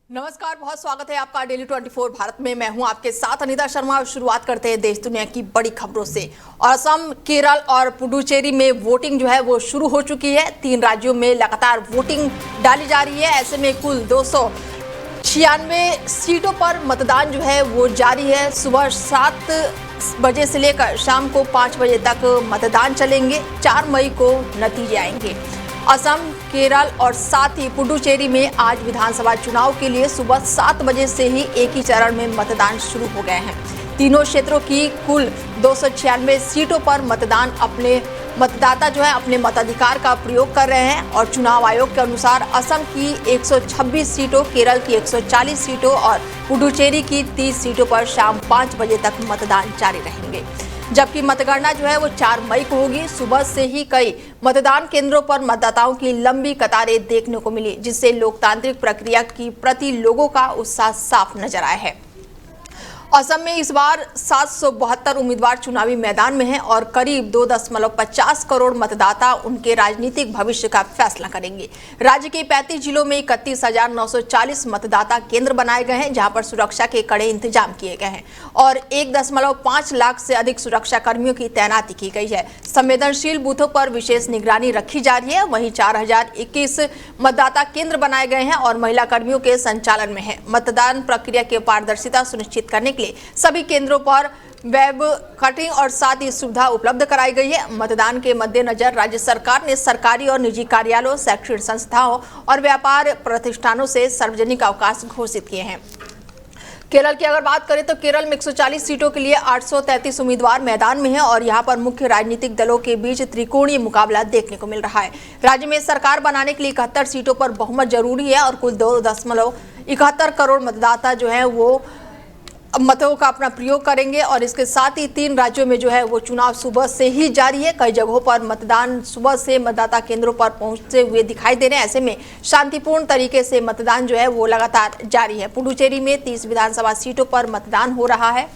नमस्कार, बहुत स्वागत है आपका डेली 24 भारत में। मैं हूं आपके साथ अनिता शर्मा और शुरुआत करते हैं देश दुनिया की बड़ी खबरों से। और असम, केरल और पुडुचेरी में वोटिंग जो है वो शुरू हो चुकी है। 3 राज्यों में लगातार वोटिंग डाली जा रही है। ऐसे में कुल 296 सीटों पर मतदान जो है वो जारी है। सुबह 7 बजे से लेकर शाम को 5 बजे तक मतदान चलेंगे। 4 मई को नतीजे आएंगे। असम, केरल और साथ ही पुडुचेरी में आज विधानसभा चुनाव के लिए सुबह 7 बजे से ही एक ही चरण में मतदान शुरू हो गए हैं। तीनों क्षेत्रों की कुल 296 सीटों पर मतदान अपने मतदाता जो है अपने मताधिकार का प्रयोग कर रहे हैं। और चुनाव आयोग के अनुसार असम की 126 सीटों, केरल की 140 सीटों और पुडुचेरी की 30 सीटों पर शाम 5 बजे तक मतदान जारी रहेंगे। जबकि मतगणना जो है वो 4 मई को होगी। सुबह से ही कई मतदान केंद्रों पर मतदाताओं की लंबी कतारें देखने को मिली, जिससे लोकतांत्रिक प्रक्रिया की प्रति लोगों का उत्साह साफ नजर आया है। असम में इस बार 772 उम्मीदवार चुनावी मैदान में हैं और करीब 2.50 करोड़ मतदाता उनके राजनीतिक भविष्य का फैसला करेंगे। राज्य के 35 जिलों में 31,940 मतदाता केंद्र बनाए गए हैं, जहां पर सुरक्षा के कड़े इंतजाम किए गए हैं और 1.5 लाख से अधिक सुरक्षा कर्मियों की तैनाती की गई है। संवेदनशील बूथों पर विशेष निगरानी रखी जा रही है। वहीं 4021 मतदाता केंद्र बनाए गए हैं और महिला कर्मियों के संचालन में है। मतदान प्रक्रिया की पारदर्शिता सुनिश्चित करने के लिए सभी केंद्रों पर वेब कटिंग और साथ ही सुविधा उपलब्ध कराई गई है। मतदान के मद्देनजर राज्य सरकार ने सरकारी और निजी कार्यालयों, शैक्षणिक संस्थाओं और व्यापार प्रतिष्ठानों से सार्वजनिक अवकाश घोषित किए हैं। केरल की अगर बात करें तो केरल में 140 सीटों के लिए 833 उम्मीदवार मैदान में हैं और यहां पर मुख्य राजनीतिक दलों के बीच त्रिकोणीय मुकाबला देखने को मिल रहा है। राज्य में सरकार बनाने के लिए 71 सीटों पर बहुमत जरूरी है और कुल 2.71 करोड़ मतदाता जो है वो मतों का अपना प्रयोग करेंगे। और इसके साथ ही 3 राज्यों में जो है वो चुनाव सुबह से ही जारी है। कई जगहों पर मतदान सुबह से मतदाता केंद्रों पर पहुंचते हुए दिखाई दे रहे हैं। ऐसे में शांतिपूर्ण तरीके से मतदान जो है वो लगातार जारी है। पुडुचेरी में 30 विधानसभा सीटों पर मतदान हो रहा है।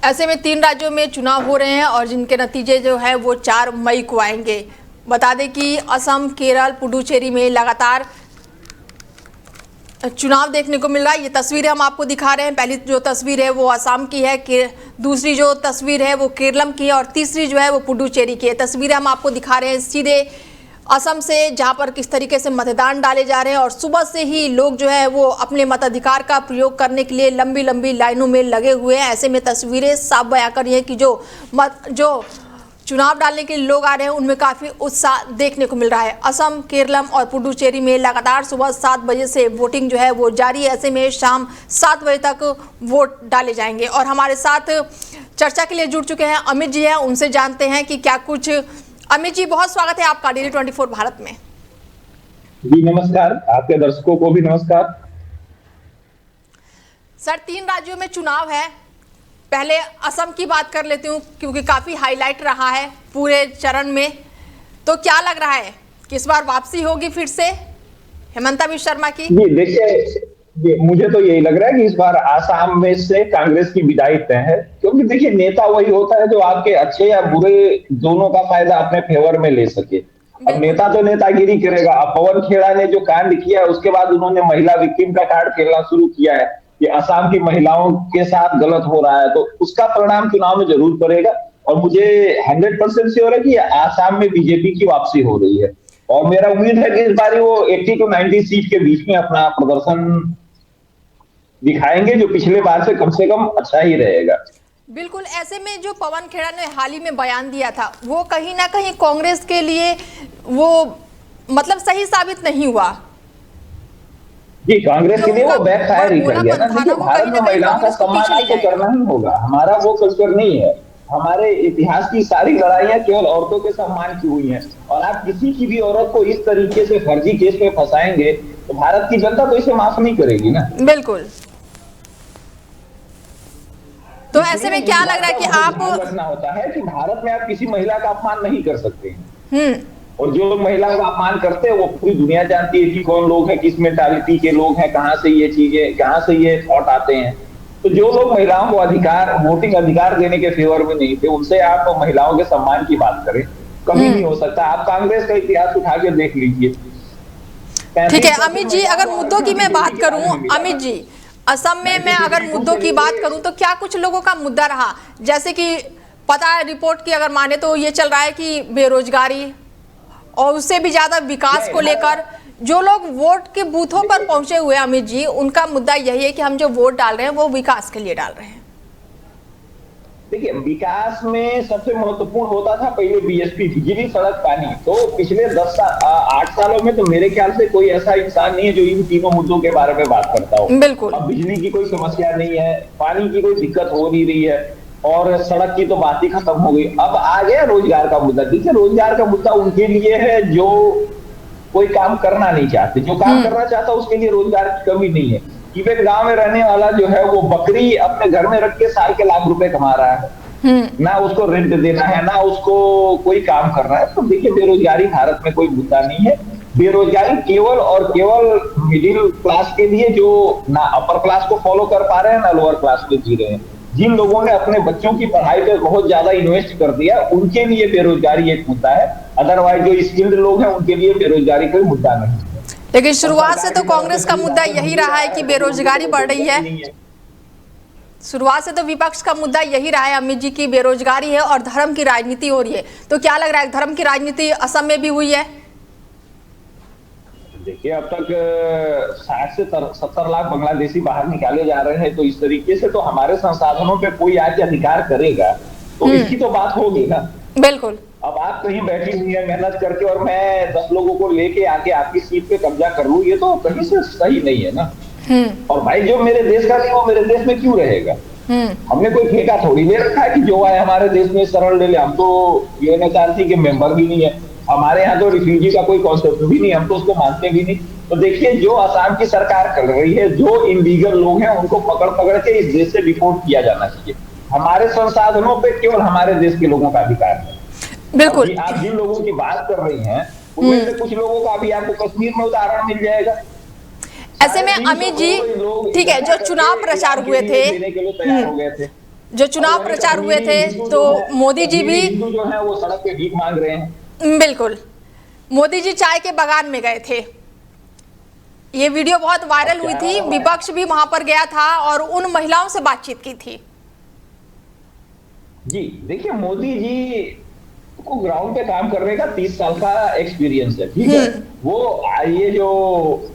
ऐसे में 3 राज्यों में चुनाव हो रहे हैं और जिनके नतीजे जो है वो 4 मई को आएंगे। बता दें कि असम, केरल, पुडुचेरी में लगातार चुनाव देखने को मिल रहा है। ये तस्वीरें हम आपको दिखा रहे हैं। पहली जो तस्वीर है वो असम की है, दूसरी जो तस्वीर है वो केरलम की है और तीसरी जो है वो पुडुचेरी की है। तस्वीरें हम आपको दिखा रहे हैं सीधे असम से, जहां पर किस तरीके से मतदान डाले जा रहे हैं और सुबह से ही लोग जो है वो अपने मताधिकार का प्रयोग करने के लिए लंबी लंबी लाइनों में लगे हुए हैं। ऐसे में तस्वीरें साफ बयां कर रही है कि जो चुनाव डालने के लिए लोग आ रहे हैं उनमें काफ़ी उत्साह देखने को मिल रहा है। असम, केरलम और पुडुचेरी में लगातार सुबह 7 बजे से वोटिंग जो है वो जारी है। ऐसे में शाम 7 बजे तक वोट डाले जाएंगे। और हमारे साथ चर्चा के लिए जुड़ चुके हैं अमित जी हैं, उनसे जानते हैं कि क्या कुछ। अमित जी, बहुत स्वागत है आपका डेली 24 भारत में। जी नमस्कार, आपके दर्शकों को भी नमस्कार। सर, 3 राज्यों में चुनाव है। पहले असम की बात कर लेती हूँ क्योंकि काफी हाईलाइट रहा है पूरे चरण में। तो क्या लग रहा है कि इस बार वापसी होगी फिर से हेमंता बिस्वा शर्मा की? जी देखिए, मुझे तो यही लग रहा है कि इस बार आसाम में से कांग्रेस की विदाई तय है। क्योंकि देखिए, नेता वही होता है जो आपके अच्छे या बुरे दोनों का फायदा अपने फेवर में ले सके। अब नेता तो नेतागिरी करेगा। अब पवन खेड़ा ने जो कांड किया है उसके बाद उन्होंने महिला विक्टिम का कार्ड खेलना शुरू किया है कि असम की महिलाओं के साथ गलत हो रहा है, तो उसका परिणाम चुनाव में जरूर पड़ेगा। और मुझे 100% श्योर है कि आसाम में बीजेपी की वापसी हो रही है और मेरा उम्मीद है कि इस बार वो 80 to 90 सीट के बीच में अपना प्रदर्शन दिखाएंगे, जो पिछले बार से कम अच्छा ही रहेगा। बिल्कुल। ऐसे में जो पवन खेड़ा ने हाल ही में बयान दिया था वो कहीं ना कहीं कांग्रेस के लिए वो मतलब सही साबित नहीं हुआ। जी, कांग्रेस के लिए वो बैकफायर ही कर गया ना। देखिए, भारत में महिलाओं का सम्मान आपको करना ही होगा। हमारा वो कल्चर नहीं है। हमारे इतिहास की सारी लड़ाइयां केवल औरतों के सम्मान की हुई हैं और आप किसी की भी औरत को इस तरीके से फर्जी केस में फंसाएंगे तो भारत की जनता तो इसे माफ नहीं करेगी ना। बिल्कुल। तो ऐसे में क्या लग रहा है कि आप रखना होता है कि भारत में आप किसी महिला का अपमान नहीं कर सकते हैं। और जो लोग महिलाओं का अपमान करते हैं वो पूरी दुनिया जानती है कि कौन लोग हैं, किस मेंटालिटी के लोग हैं, कहां से ये चीजें, कहां से ये थॉट आते हैं। तो जो लोग महिलाओं को वोटिंग अधिकार देने के फेवर में नहीं थे, उनसे आप महिलाओं के सम्मान की बात करें, कभी नहीं हो सकता। आप कांग्रेस का इतिहास उठा के देख लीजिए। ठीक है अमित जी, अगर मुद्दों की मैं बात करूं, अमित जी असम में मैं अगर मुद्दों की बात करूं तो क्या कुछ लोगों का मुद्दा रहा, जैसे कि पता है रिपोर्ट की अगर माने तो ये चल रहा है कि बेरोजगारी और उससे भी ज्यादा विकास को लेकर जो लोग वोट के बूथों पर पहुंचे हुए अमित जी, उनका मुद्दा यही है कि हम जो वोट डाल रहे हैं वो विकास के लिए डाल रहे हैं। देखिए, विकास में सबसे महत्वपूर्ण होता था पहले बीएसपी, बिजली, सड़क, पानी। तो पिछले 8 सालों में तो मेरे ख्याल से कोई ऐसा इंसान नहीं है जो इन तीनों मुद्दों के बारे में बात करता हो। बिल्कुल। अब बिजली की कोई समस्या नहीं है, पानी की कोई दिक्कत हो नहीं रही है, और सड़क की तो बात ही खत्म हो गई। अब आ गया रोजगार का मुद्दा। देखिए, रोजगार का मुद्दा उनके लिए है जो कोई काम करना नहीं चाहते। जो काम करना चाहता है उसके लिए रोजगार की कमी नहीं है। इवन गांव में रहने वाला जो है वो बकरी अपने घर में रख के साल के लाख रुपए कमा रहा है, ना उसको रेंट देना है, ना उसको कोई काम करना है। तो देखिए, बेरोजगारी भारत में कोई मुद्दा नहीं है। बेरोजगारी केवल और केवल मिडिल क्लास के लिए, जो ना अपर क्लास को फॉलो कर पा रहे हैं ना लोअर क्लास में जी रहे हैं। जिन लोगों ने अपने बच्चों की पढ़ाई पे बहुत ज्यादा इन्वेस्ट कर दिया, उनके लिए बेरोजगारी एक मुद्दा है। अदरवाइज जो स्किल्ड लोग हैं उनके लिए बेरोजगारी कोई मुद्दा नहीं है। लेकिन शुरुआत से तो कांग्रेस का मुद्दा यही रहा है कि बेरोजगारी बढ़ रही है। शुरुआत से तो विपक्ष का मुद्दा यही रहा है अमित जी की बेरोजगारी है और धर्म की राजनीति हो रही है। तो क्या लग रहा है धर्म की राजनीति असम में भी हुई है? देखिए, अब तक 60 से 70 लाख बांग्लादेशी बाहर निकाले जा रहे हैं। तो इस तरीके से तो हमारे संसाधनों पे कोई आके अधिकार करेगा तो इसकी तो बात होगी ना। बिल्कुल। अब आप कहीं बैठी हुई है मेहनत करके और मैं 10 लोगों को लेके आके आपकी सीट पे कब्जा कर लूं, ये तो कहीं से सही नहीं है ना। और भाई जो मेरे देश का नहीं वो मेरे देश में क्यों रहेगा? हमने कोई ठेका थोड़ी ले रखा है कि जो आए हमारे देश में शरण ले ले। हम तो यूएनएचआरसी के मेंबर भी नहीं है, हमारे यहाँ तो रिफ्यूजी का कोई कॉन्सेप्ट भी नहीं, हम तो उसको मानते भी नहीं। तो देखिए, जो असम की सरकार कर रही है, जो इलीगल लोग हैं उनको पकड़ पकड़ के इस देश से डिपोर्ट किया जाना चाहिए। हमारे संसाधनों पे केवल हमारे देश के लोगों का अधिकार है। बिल्कुल। आप जिन लोगों की बात कर रही हैं उनमें से कुछ लोगों का भी आपको कश्मीर में उदाहरण मिल जाएगा। ऐसे में अमित जी, ठीक है, जो चुनाव प्रचार हुए थे, जो चुनाव प्रचार हुए थे तो मोदी जी भी जो है वो सड़क पे भीख मांग रहे हैं। बिल्कुल, मोदी जी चाय के बागान में गए थे, ये वीडियो बहुत वायरल हुई थी। विपक्ष भी वहां पर गया था और उन महिलाओं से बातचीत की थी। जी देखिए, मोदी जी को ग्राउंड पे काम करने का 30 साल का एक्सपीरियंस है, ठीक है। वो ये जो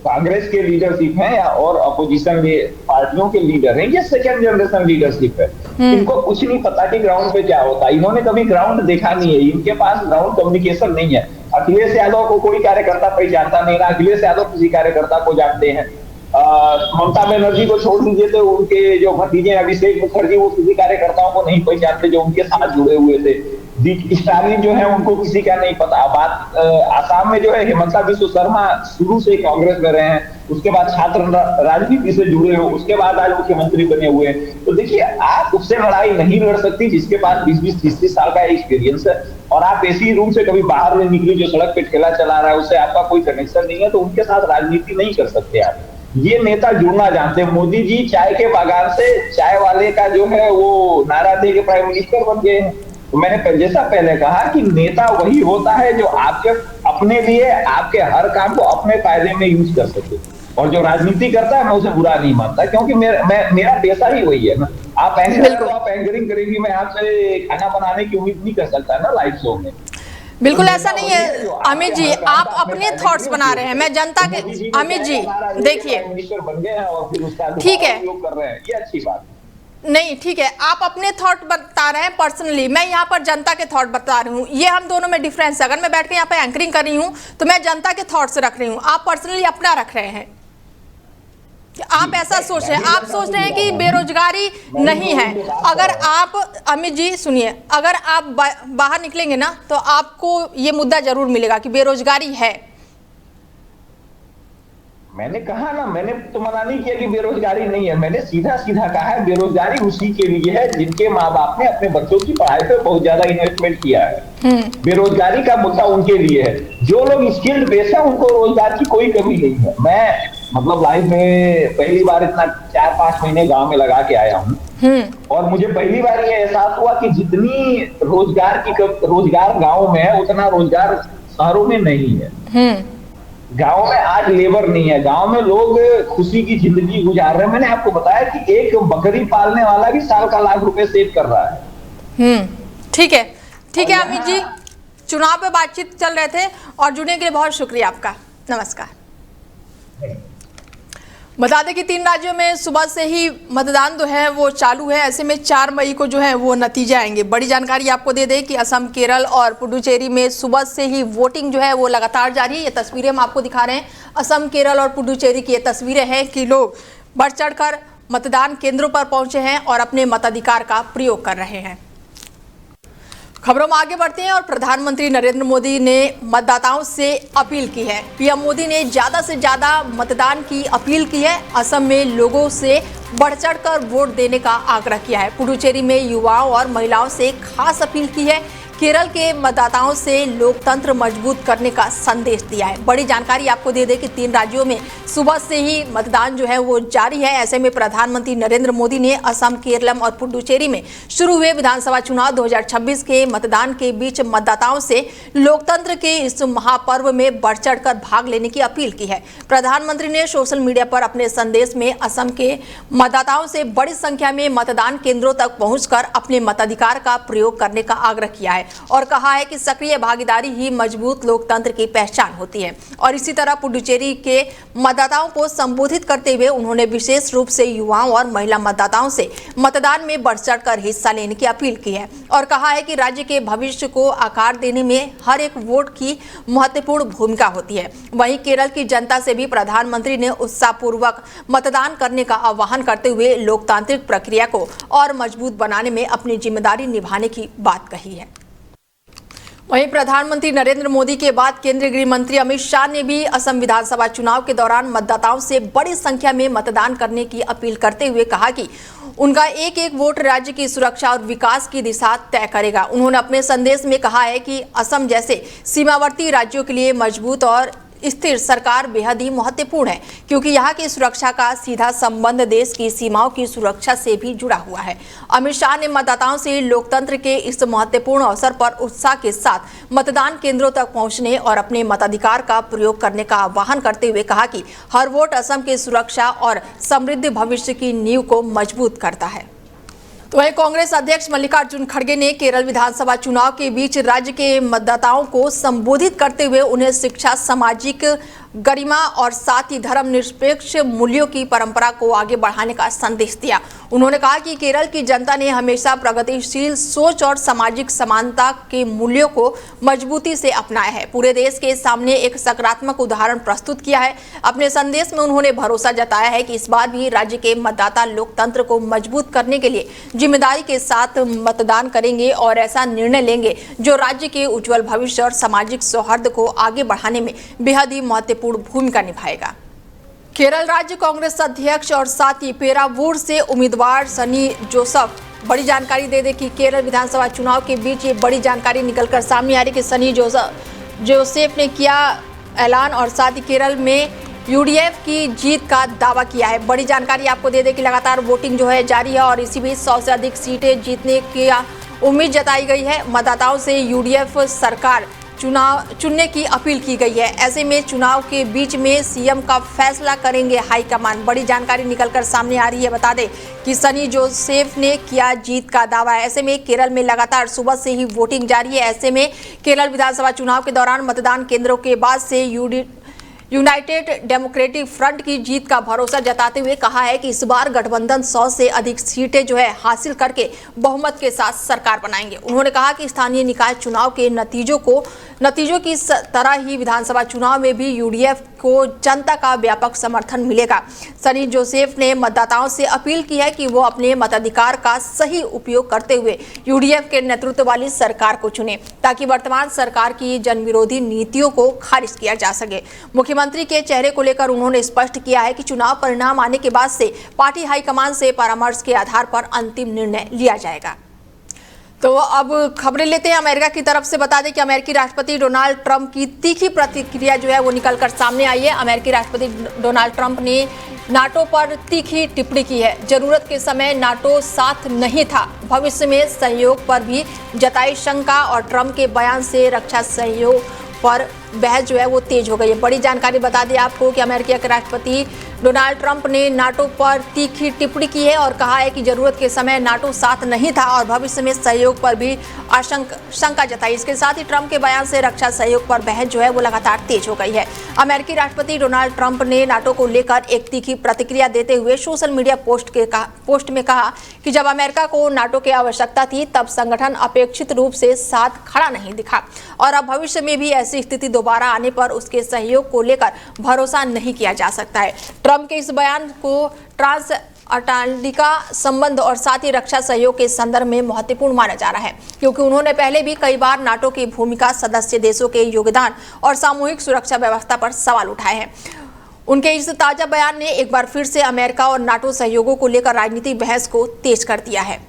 कांग्रेस के लीडरशिप है और अपोजिशन पार्टियों के लीडर हैं, ये सेकेंड जनरेशन लीडरशिप है। इनको कुछ नहीं पता कि ग्राउंड पे क्या होता है। इन्होंने कभी ग्राउंड देखा नहीं है, इनके पास ग्राउंड कम्युनिकेशन नहीं है। अखिलेश यादव को कोई कार्यकर्ता पहचानता नहीं, ना अखिलेश यादव किसी कार्यकर्ता को जानते हैं। ममता बनर्जी को छोड़ दीजिए तो उनके जो भतीजे अभिषेक मुखर्जी, वो किसी कार्यकर्ताओं को नहीं पहचानते जो उनके साथ जुड़े हुए थे। स्टालिन जो है उनको किसी का नहीं पता। बात आसाम में जो है हेमंता बिस्व शर्मा शुरू से कांग्रेस में रहे हैं, उसके बाद छात्र राजनीति से जुड़े हो, उसके बाद आज मुख्यमंत्री बने हुए हैं। तो देखिए, आप उससे लड़ाई नहीं लड़ सकती जिसके पास 20-20, 30-30 साल का एक्सपीरियंस है। और आप एसी रूम से कभी बाहर नहीं निकली, जो सड़क पे ठेला चला रहा है उससे आपका कोई कनेक्शन नहीं है, तो उनके साथ राजनीति नहीं कर सकते आप। ये नेता जुड़ना जानते हैं। मोदी जी चाय के बागान से चाय वाले का जो है वो नारा दे के प्राइम मिनिस्टर बन गए हैं। तो मैंने जैसा पहले कहा कि नेता वही होता है जो आपके अपने लिए आपके हर काम को अपने फायदे में यूज कर सके। और जो राजनीति करता है मैं उसे बुरा नहीं मानता, क्योंकि मेरा पेशा ही वही है ना। आप एंकर तो आप एंकरिंग करेंगी, मैं आपसे खाना बनाने की उम्मीद नहीं कर सकता ना लाइव शो में। बिल्कुल ऐसा नहीं है अमित जी, आप अपने थॉट्स बना रहे हैं। मैं जनता के, अमित जी देखिए, ठीक है, ये अच्छी बात नहीं, ठीक है, आप अपने थॉट बता रहे हैं पर्सनली, मैं यहाँ पर जनता के थॉट बता रही हूँ। ये हम दोनों में डिफरेंस है। अगर मैं बैठ के यहाँ पे एंकरिंग कर रही हूँ तो मैं जनता के थॉट्स रख रही हूँ, आप पर्सनली अपना रख रहे हैं। आप ऐसा सोच रहे हैं, आप सोच रहे हैं कि बेरोजगारी नहीं है। अगर आप, अमित जी सुनिए, अगर आप बाहर निकलेंगे ना तो आपको ये मुद्दा जरूर मिलेगा कि बेरोजगारी है। मैंने कहा ना, मैंने तो मना नहीं किया कि बेरोजगारी नहीं है। मैंने सीधा सीधा कहा है बेरोजगारी उसी के लिए है जिनके माँ बाप ने अपने बच्चों की पढ़ाई पे बहुत ज्यादा इन्वेस्टमेंट किया है। बेरोजगारी का मुद्दा उनके लिए है। जो लोग स्किल्ड बेस है उनको रोजगार की कोई कमी नहीं है। मैं मतलब लाइफ में पहली बार इतना 4-5 महीने गांव में लगा के आया हूँ और मुझे पहली बार ये एहसास हुआ कि जितनी रोजगार गांव में है उतना रोजगार शहरों में नहीं है। गांव में आज लेबर नहीं है, गांव में लोग खुशी की जिंदगी गुजार रहे हैं। मैंने आपको बताया कि एक बकरी पालने वाला भी साल का ₹1,00,000 सेव कर रहा है। ठीक है, ठीक है अमित जी, चुनाव पे बातचीत चल रहे थे और जुड़ने के लिए बहुत शुक्रिया आपका। नमस्कार। बता दें कि 3 राज्यों में सुबह से ही मतदान जो है वो चालू है। ऐसे में 4 मई को जो है वो नतीजे आएंगे। बड़ी जानकारी आपको दे दें कि असम, केरल और पुडुचेरी में सुबह से ही वोटिंग जो है वो लगातार जारी है। ये तस्वीरें हम आपको दिखा रहे हैं, असम, केरल और पुडुचेरी की ये तस्वीरें हैं कि लोग बढ़ चढ़कर मतदान केंद्रों पर पहुंचे हैं और अपने मताधिकार का प्रयोग कर रहे हैं। खबरों में आगे बढ़ते हैं और प्रधानमंत्री नरेंद्र मोदी ने मतदाताओं से अपील की है। पीएम मोदी ने ज्यादा से ज्यादा मतदान की अपील की है। असम में लोगों से बढ़ चढ़कर वोट देने का आग्रह किया है। पुडुचेरी में युवाओं और महिलाओं से खास अपील की है। केरल के मतदाताओं से लोकतंत्र मजबूत करने का संदेश दिया है। बड़ी जानकारी आपको दे दें कि 3 राज्यों में सुबह से ही मतदान जो है वो जारी है। ऐसे में प्रधानमंत्री नरेंद्र मोदी ने असम, केरल और पुडुचेरी में शुरू हुए विधानसभा चुनाव 2026 के मतदान के बीच मतदाताओं से लोकतंत्र के इस महापर्व में बढ़ चढ़कर भाग लेने की अपील की है। प्रधानमंत्री ने सोशल मीडिया पर अपने संदेश में असम के मतदाताओं से बड़ी संख्या में मतदान केंद्रों तक पहुंचकर अपने मताधिकार का प्रयोग करने का आग्रह किया है और कहा है कि सक्रिय भागीदारी ही मजबूत लोकतंत्र की पहचान होती है। और इसी तरह पुडुचेरी के मतदाताओं को संबोधित करते हुए उन्होंने विशेष रूप से युवाओं और महिला मतदाताओं से मतदान में बढ़ चढ़कर हिस्सा लेने की अपील की है और कहा है कि राज्य के भविष्य को आकार देने में हर एक वोट की महत्वपूर्ण भूमिका होती है। वहीं केरल की जनता से भी प्रधानमंत्री ने उत्साहपूर्वक मतदान करने का आह्वान करते हुए लोकतांत्रिक प्रक्रिया को और मजबूत बनाने में अपनी जिम्मेदारी निभाने की बात कही है। वहीं प्रधानमंत्री नरेंद्र मोदी के बाद केंद्रीय गृह मंत्री अमित शाह ने भी असम विधानसभा चुनाव के दौरान मतदाताओं से बड़ी संख्या में मतदान करने की अपील करते हुए कहा कि उनका एक एक वोट राज्य की सुरक्षा और विकास की दिशा तय करेगा। उन्होंने अपने संदेश में कहा है कि असम जैसे सीमावर्ती राज्यों के लिए मजबूत और स्थिर सरकार बेहद ही महत्वपूर्ण है, क्योंकि यहाँ की सुरक्षा का सीधा संबंध देश की सीमाओं की सुरक्षा से भी जुड़ा हुआ है। अमित शाह ने मतदाताओं से लोकतंत्र के इस महत्वपूर्ण अवसर पर उत्साह के साथ मतदान केंद्रों तक पहुंचने और अपने मताधिकार का प्रयोग करने का आह्वान करते हुए कहा कि हर वोट असम की सुरक्षा और समृद्ध भविष्य की नींव को मजबूत करता है। तो वहीं कांग्रेस अध्यक्ष मल्लिकार्जुन खड़गे ने केरल विधानसभा चुनाव के बीच राज्य के मतदाताओं को संबोधित करते हुए उन्हें शिक्षा, सामाजिक गरिमा और साथ ही धर्मनिरपेक्ष मूल्यों की परंपरा को आगे बढ़ाने का संदेश दिया। उन्होंने कहा कि केरल की जनता ने हमेशा प्रगतिशील सोच और सामाजिक समानता के मूल्यों को मजबूती से अपनाया है, पूरे देश के सामने एक सकारात्मक उदाहरण प्रस्तुत किया है। अपने संदेश में उन्होंने भरोसा जताया है कि इस बार भी राज्य के मतदाता लोकतंत्र को मजबूत करने के लिए जिम्मेदारी के साथ मतदान करेंगे और ऐसा निर्णय लेंगे जो राज्य के उज्जवल भविष्य और सामाजिक सौहार्द को आगे बढ़ाने में बेहद ही महत्वपूर्ण भूमिका निभाएगा। केरल राज्य कांग्रेस अध्यक्ष और साथ ही पेरावूर से उम्मीदवार सनी जोसेफ, बड़ी जानकारी दे दें कि केरल विधानसभा चुनाव के बीच ये बड़ी जानकारी निकलकर सामने आ रही कि सनी जोसेफ ने किया ऐलान और साथ ही केरल में यूडीएफ की जीत का दावा किया है। बड़ी जानकारी आपको दे दें कि लगातार वोटिंग जो है जारी है और इसी बीच 100 से अधिक सीटें जीतने की उम्मीद जताई गई है। मतदाताओं से यूडीएफ सरकार चुनने की अपील की गई है। ऐसे में चुनाव के बीच में सीएम का फैसला करेंगे हाईकमान। बड़ी जानकारी निकलकर सामने आ रही है। बता दें कि सनी जोसेफ ने किया जीत का दावा। ऐसे में केरल में लगातार सुबह से ही वोटिंग जारी है। ऐसे में केरल विधानसभा चुनाव के दौरान मतदान केंद्रों के बाद से यूनाइटेड डेमोक्रेटिक फ्रंट की जीत का भरोसा जताते हुए कहा है कि इस बार गठबंधन 100 से अधिक सीटें जो है हासिल करके बहुमत के साथ सरकार बनाएंगे। उन्होंने कहा कि स्थानीय निकाय चुनाव के नतीजों की तरह ही विधानसभा चुनाव में भी यूडीएफ को जनता का व्यापक समर्थन मिलेगा। सनी जोसेफ ने मतदाताओं से अपील की है कि वो अपने मताधिकार का सही उपयोग करते हुए यूडीएफ के नेतृत्व वाली सरकार को चुने ताकि वर्तमान सरकार की जनविरोधी नीतियों को खारिज किया जा सके। मुख्यमंत्री के चेहरे को लेकर उन्होंने स्पष्ट किया है कि चुनाव परिणाम आने के बाद से पार्टी हाईकमान से परामर्श के आधार पर अंतिम निर्णय लिया जाएगा। तो अब खबरें लेते हैं अमेरिका की तरफ से। बता दें कि अमेरिकी राष्ट्रपति डोनाल्ड ट्रंप की तीखी प्रतिक्रिया जो है वो निकलकर सामने आई है। अमेरिकी राष्ट्रपति डोनाल्ड ट्रंप ने नाटो पर तीखी टिप्पणी की है। जरूरत के समय नाटो साथ नहीं था, भविष्य में सहयोग पर भी जताई शंका और ट्रंप के बयान से रक्षा सहयोग पर बहस जो है वो तेज हो गई है। बड़ी जानकारी बता दें आपको कि अमेरिका के राष्ट्रपति डोनाल्ड ट्रंप ने नाटो पर तीखी टिप्पणी की है और कहा है कि जरूरत के समय नाटो साथ नहीं था और भविष्य में सहयोग पर भी शंका जताई। इसके साथ ही ट्रंप के बयान से रक्षा सहयोग पर बहस जो है वो लगातार तेज हो गई है। अमेरिकी राष्ट्रपति डोनाल्ड ट्रंप ने नाटो को लेकर एक तीखी प्रतिक्रिया देते हुए सोशल मीडिया पोस्ट में कहा कि जब अमेरिका को नाटो की आवश्यकता थी तब संगठन अपेक्षित रूप से साथ खड़ा नहीं दिखा और अब भविष्य में भी ऐसी स्थिति दोबारा आने पर उसके सहयोग को लेकर भरोसा नहीं किया जा सकता है। ट्रंप के इस बयान को ट्रांस अटलांटिका संबंध और साथ ही रक्षा सहयोग के संदर्भ में महत्वपूर्ण माना जा रहा है, क्योंकि उन्होंने पहले भी कई बार नाटो की भूमिका, सदस्य देशों के योगदान और सामूहिक सुरक्षा व्यवस्था पर सवाल उठाए हैं। उनके इस ताजा बयान ने एक बार फिर से अमेरिका और नाटो सहयोगों को लेकर राजनीतिक बहस को तेज कर दिया है।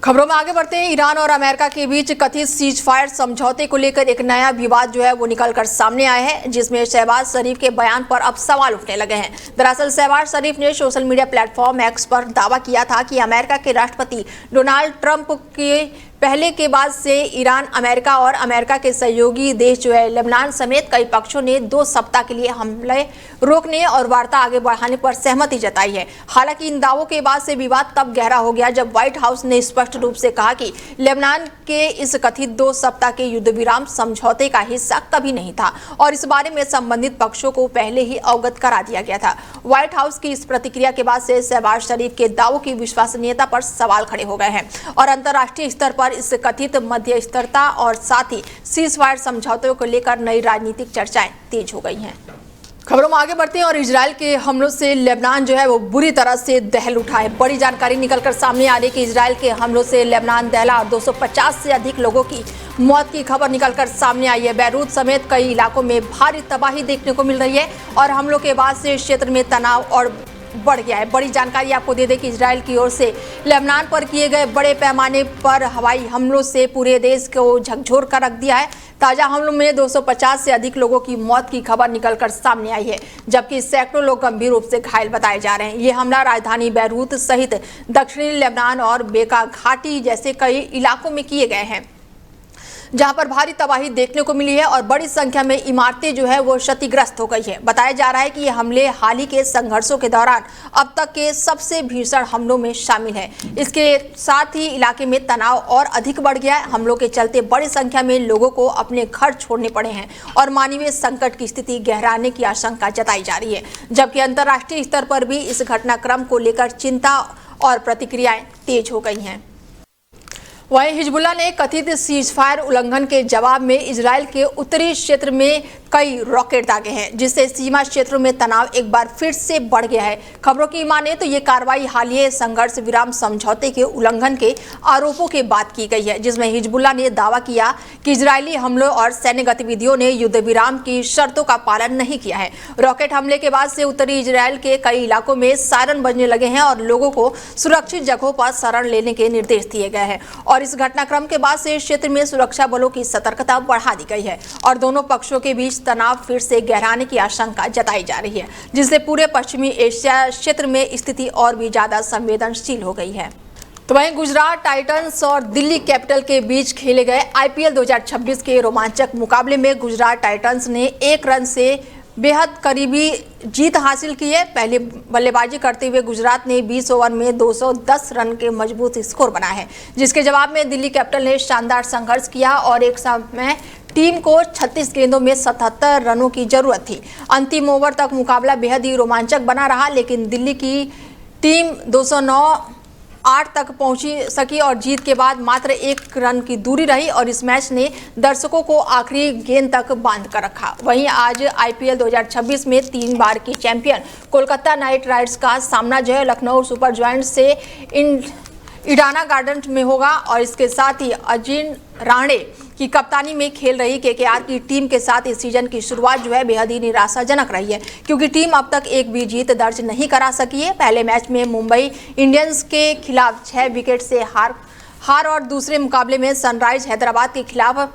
खबरों में आगे बढ़ते हैं। ईरान और अमेरिका के बीच कथित सीज फायर समझौते को लेकर एक नया विवाद जो है वो निकलकर सामने आया है, जिसमें शहबाज शरीफ के बयान पर अब सवाल उठने लगे हैं। दरअसल शहबाज शरीफ ने सोशल मीडिया प्लेटफॉर्म एक्स पर दावा किया था कि अमेरिका के राष्ट्रपति डोनाल्ड ट्रंप के पहले के बाद से ईरान, अमेरिका और अमेरिका के सहयोगी देश जो है लेबनान समेत कई पक्षों ने 2 सप्ताह के लिए हमले रोकने और वार्ता आगे बढ़ाने पर सहमति जताई है। हालांकि इन दावों के बाद से विवाद तब गहरा हो गया जब व्हाइट हाउस ने स्पष्ट रूप से कहा कि लेबनान के इस कथित 2 सप्ताह के युद्ध विराम समझौते का हिस्सा कभी नहीं था और इस बारे में संबंधित पक्षों को पहले ही अवगत करा दिया गया था। व्हाइट हाउस की इस प्रतिक्रिया के बाद से शहबाज शरीफ के दावों की विश्वसनीयता पर सवाल खड़े हो गए हैं और अंतर्राष्ट्रीय स्तर पर इस कथित मध्यस्थता और साथ ही सीज फायर समझौते को लेकर नई राजनीतिक चर्चाएं तेज हो गई हैं। खबरों में आगे बढ़ते हैं और इजराइल के हमलों से लेबनान जो है वो बुरी तरह से दहल उठा है। बड़ी जानकारी निकलकर सामने आ रही है कि इजराइल के हमलों से लेबनान दहला और 250 से अधिक लोगों की मौत की खबर निकलकर सामने आई है। बैरूत समेत कई इलाकों में भारी तबाही देखने को मिल रही है और हमलों के बाद से क्षेत्र में तनाव और बढ़ गया है। बड़ी जानकारी आपको दे दें कि इजराइल की ओर से लेबनान पर किए गए बड़े पैमाने पर हवाई हमलों से पूरे देश को झकझोर कर रख दिया है। ताजा हमलों में 250 से अधिक लोगों की मौत की खबर निकलकर सामने आई है, जबकि सैकड़ों लोग गंभीर रूप से घायल बताए जा रहे हैं। ये हमला राजधानी बैरूत सहित दक्षिणी लेबनान और बेका घाटी जैसे कई इलाकों में किए गए हैं, जहां पर भारी तबाही देखने को मिली है और बड़ी संख्या में इमारतें जो है वो क्षतिग्रस्त हो गई है। बताया जा रहा है कि ये हमले हाल ही के संघर्षों के दौरान अब तक के सबसे भीषण हमलों में शामिल है। इसके साथ ही इलाके में तनाव और अधिक बढ़ गया है। हमलों के चलते बड़ी संख्या में लोगों को अपने घर छोड़ने पड़े हैं और मानवीय संकट की स्थिति गहराने की आशंका जताई जा रही है, जबकि अंतर्राष्ट्रीय स्तर पर भी इस घटनाक्रम को लेकर चिंता और प्रतिक्रियाएं तेज हो गई हैं। वहीं हिजबुल्लाह ने कथित सीजफायर उल्लंघन के जवाब में इजराइल के उत्तरी क्षेत्र में कई रॉकेट दागे हैं, जिससे सीमा क्षेत्रों में तनाव एक बार फिर से बढ़ गया है। खबरों की माने तो ये कार्रवाई हालिया संघर्ष विराम समझौते के उल्लंघन के आरोपों के बाद की गई है, जिसमें हिजबुल्लाह ने दावा किया कि इजरायली हमलों और सैन्य गतिविधियों ने युद्ध विराम की शर्तों का पालन नहीं किया है। रॉकेट हमले के बाद से उत्तरी इजराइल के कई इलाकों में सायरन बजने लगे हैं और लोगों को सुरक्षित जगहों पर शरण लेने के निर्देश दिए गए हैं और इस घटनाक्रम के बाद से क्षेत्र में सुरक्षा बलों की सतर्कता बढ़ा दी गई है और दोनों पक्षों के बीच तनाव फिर से गहराने की आशंका जताई जा रही है, जिससे पूरे पश्चिमी एशिया क्षेत्र में स्थिति और भी ज्यादा संवेदनशील हो गई है। तो वहीं गुजरात टाइटंस और दिल्ली कैपिटल के बीच खेले गए आईपीएल 2026 के रोमांचक मुकाबले में गुजरात टाइटंस ने 1 रन से बेहद करीबी जीत हासिल की है। पहले बल्लेबाजी करते हुए गुजरात ने 20 ओवर में 210 रन के मजबूत स्कोर बनाया है, जिसके जवाब में दिल्ली कैपिटल ने शानदार संघर्ष किया और एक समय टीम को 36 गेंदों में 77 रनों की जरूरत थी। अंतिम ओवर तक मुकाबला बेहद ही रोमांचक बना रहा, लेकिन दिल्ली की टीम 209 तक पहुंची सकी और जीत के बाद मात्र 1 रन की दूरी रही और इस मैच ने दर्शकों को आखिरी गेंद तक बांध कर रखा। वहीं आज आईपीएल 2026 में 3 बार की चैंपियन कोलकाता नाइट राइडर्स का सामना जो है लखनऊ सुपर जायंट्स से ईडाना गार्डन में होगा और इसके साथ ही अजिन राणे की कप्तानी में खेल रही केकेआर की टीम के साथ इस सीजन की शुरुआत जो है बेहद ही निराशाजनक रही है, क्योंकि टीम अब तक एक भी जीत दर्ज नहीं करा सकी है। पहले मैच में मुंबई इंडियंस के खिलाफ 6 विकेट से हार और दूसरे मुकाबले में सनराइज हैदराबाद के खिलाफ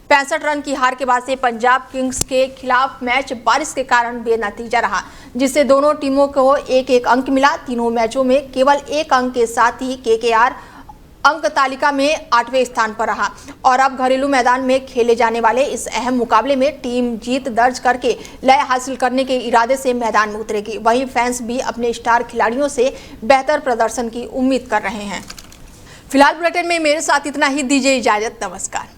65 रन की हार के बाद से पंजाब किंग्स के खिलाफ मैच बारिश के कारण बेनतीजा रहा, जिससे दोनों टीमों को 1-1 अंक मिला। तीनों मैचों में केवल 1 अंक के साथ ही केकेआर अंक तालिका में 8वें स्थान पर रहा और अब घरेलू मैदान में खेले जाने वाले इस अहम मुकाबले में टीम जीत दर्ज करके लय हासिल करने के इरादे से मैदान में उतरेगी। वहीं फैंस भी अपने स्टार खिलाड़ियों से बेहतर प्रदर्शन की उम्मीद कर रहे हैं। फिलहाल बुलेटिन में मेरे साथ इतना ही। दीजिए इजाजत, नमस्कार।